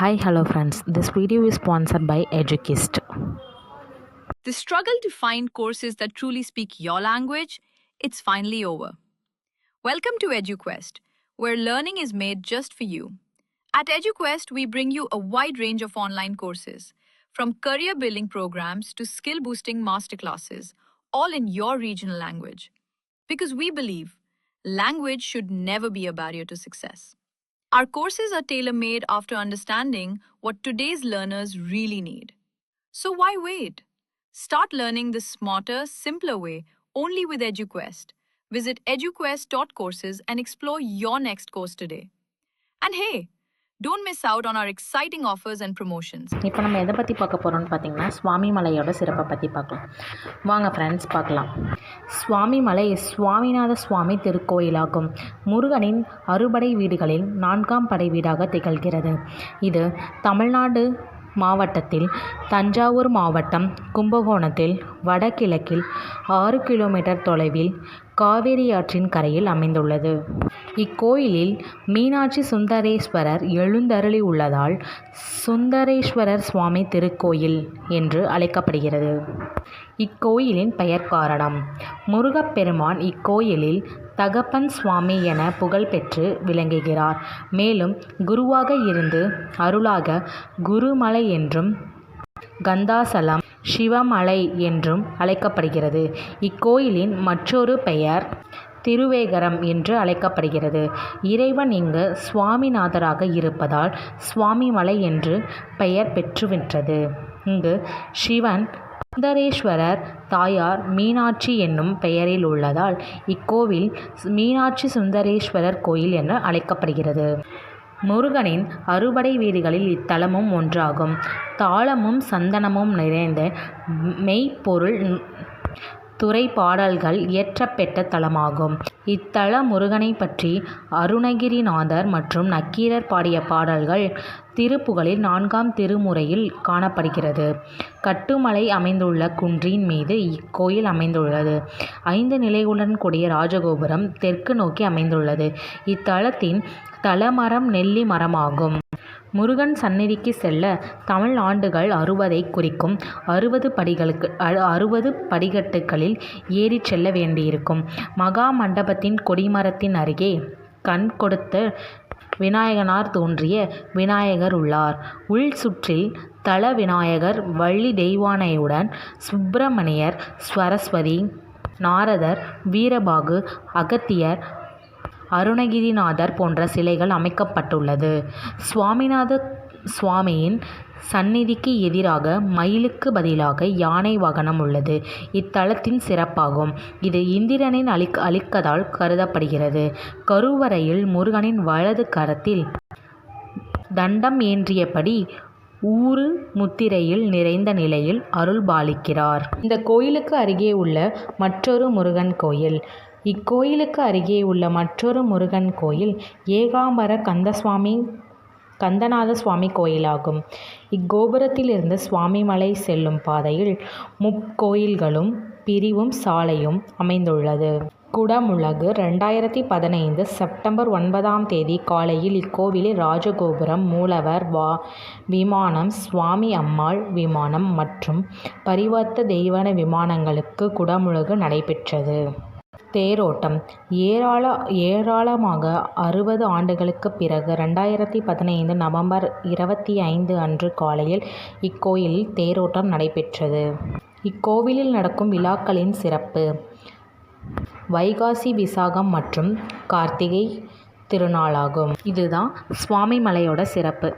Hi, hello friends. This video is sponsored by Eduquist. The struggle to find courses that truly speak your language, it's finally over. Welcome to EduQuest, where learning is made just for you. At EduQuest, we bring you a wide range of online courses, from career building programs to skill boosting masterclasses, all in your regional language. Because we believe language should never be a barrier to success. Our courses are tailor made after understanding what today's learners really need. So why wait? Start learning the smarter, simpler way only with EduQuest. Visit eduquest.courses and explore your next course today. And hey, don't miss out on our exciting offers and promotions. இப்போ நம்ம எதை பற்றி பார்க்க போகிறோம்னு பார்த்தீங்கன்னா சுவாமி மலையோட சிறப்பை பற்றி பார்க்கலாம். வாங்க ஃப்ரெண்ட்ஸ் பார்க்கலாம். சுவாமி மலை சுவாமிநாத சுவாமி திருக்கோயிலாகும். முருகனின் அறுபடை வீடுகளில் 4ஆம் படை வீடாக திகழ்கிறது. இது தமிழ்நாடு மாவட்டத்தில் தஞ்சாவூர் மாவட்டம் கும்பகோணத்தில் வடகிழக்கில் 6 கிலோமீட்டர் தொலைவில் காவேரி ஆற்றின் கரையில் அமைந்துள்ளது. இக்கோயிலில் மீனாட்சி சுந்தரேஸ்வரர் எழுந்தருளி உள்ளதால் சுந்தரேஸ்வரர் சுவாமி திருக்கோயில் என்று அழைக்கப்படுகிறது. இக்கோயிலின் பெயர் காரணம்: முருகப்பெருமான் இக்கோயிலில் தகப்பன் சுவாமி என புகழ்பெற்று விளங்குகிறார். மேலும் குருவாக இருந்து அருளாக குருமலை என்றும் கந்தாசலம் சிவமலை என்றும் அழைக்கப்படுகிறது. இக்கோயிலின் மற்றொரு பெயர் திருவேகரம் என்று அழைக்கப்படுகிறது. இறைவன் இங்கு சுவாமிநாதராக இருப்பதால் சுவாமிமலை என்று பெயர் பெற்றுவிட்டது. இங்கு சிவன் சுந்தரேஸ்வரர், தாயார் மீனாட்சி என்னும் பெயரில் உள்ளதால் இக்கோவில் மீனாட்சி சுந்தரேஸ்வரர் கோயில் என அழைக்கப்படுகிறது. முருகனின் அறுபடை வீடுகளில் இத்தலமும் ஒன்றாகும். தாளமும் சந்தனமும் நிறைந்த மெய்ப்பொருள் துறை பாடல்கள் இயற்றப்பெற்ற தலமாகும். இத்தல முருகனை பற்றி அருணகிரிநாதர் மற்றும் நக்கீரர் பாடிய பாடல்கள் திருப்புகழில் 4ஆம் திருமுறையில் காணப்படுகிறது. கட்டுமலை அமைந்துள்ள குன்றின் மீது இக்கோயில் அமைந்துள்ளது. 5 நிலைகளுடன் கூடிய ராஜகோபுரம் தெற்கு நோக்கி அமைந்துள்ளது. இத்தலத்தின் தலமரம் நெல்லி மரமாகும். முருகன் சந்நிதிக்கு செல்ல தமிழ் ஆண்டுகள் 60ஐ குறிக்கும் 60 படிக்கட்டுகளில் ஏறி செல்ல வேண்டியிருக்கும். மகா மண்டபத்தின் கொடிமரத்தின் அருகே கண் கொடுத்த விநாயகனார் தோன்றிய விநாயகர் உள்ளார். உள் சுற்றில் தல விநாயகர், வள்ளி தெய்வானையுடன் சுப்பிரமணியர், சரஸ்வதி, நாரதர், வீரபாகு, அகத்தியர், அருணகிரிநாதர் போன்ற சிலைகள் அமைக்கப்பட்டுள்ளது. சுவாமிநாத சுவாமியின் சந்நிதிக்கு எதிராக மயிலுக்கு பதிலாக யானை வாகனம் உள்ளது. இத்தலத்தின் சிறப்பாகும். இது இந்திரனின் அளிக்கதால் கருதப்படுகிறது. கருவறையில் முருகனின் வலது கரத்தில் தண்டம் ஏந்தியபடி ஊறு முத்திரையில் நிறைந்த நிலையில் அருள் பாலிக்கிறார். இந்த கோயிலுக்கு அருகே உள்ள மற்றொரு முருகன் கோயில். இக்கோயிலுக்கு அருகே உள்ள மற்றொரு முருகன் கோயில் ஏகாம்பர கந்தநாத சுவாமி கோயிலாகும். இக்கோபுரத்திலிருந்து சுவாமிமலை செல்லும் பாதையில் முக்கோயில்களும் பிரிவும் சாலையும் அமைந்துள்ளது. குடமுழகு 2015 செப்டம்பர் 9ஆம் தேதி காலையில் இக்கோவிலில் ராஜகோபுரம், மூலவர் விமானம், சுவாமி அம்மாள் விமானம் மற்றும் பரிவர்த்த தெய்வ விமானங்களுக்கு குடமுழகு நடைபெற்றது. தேரோட்டம் ஏராளமாக 60 ஆண்டுகளுக்கு பிறகு 2015 நவம்பர் 25 அன்று காலையில் இக்கோயிலில் தேரோட்டம் நடைபெற்றது. இக்கோவிலில் நடக்கும் விழாக்களின் சிறப்பு: வைகாசி விசாகம் மற்றும் கார்த்திகை திருநாளாகும். இதுதான் சுவாமி மலையோட சிறப்பு.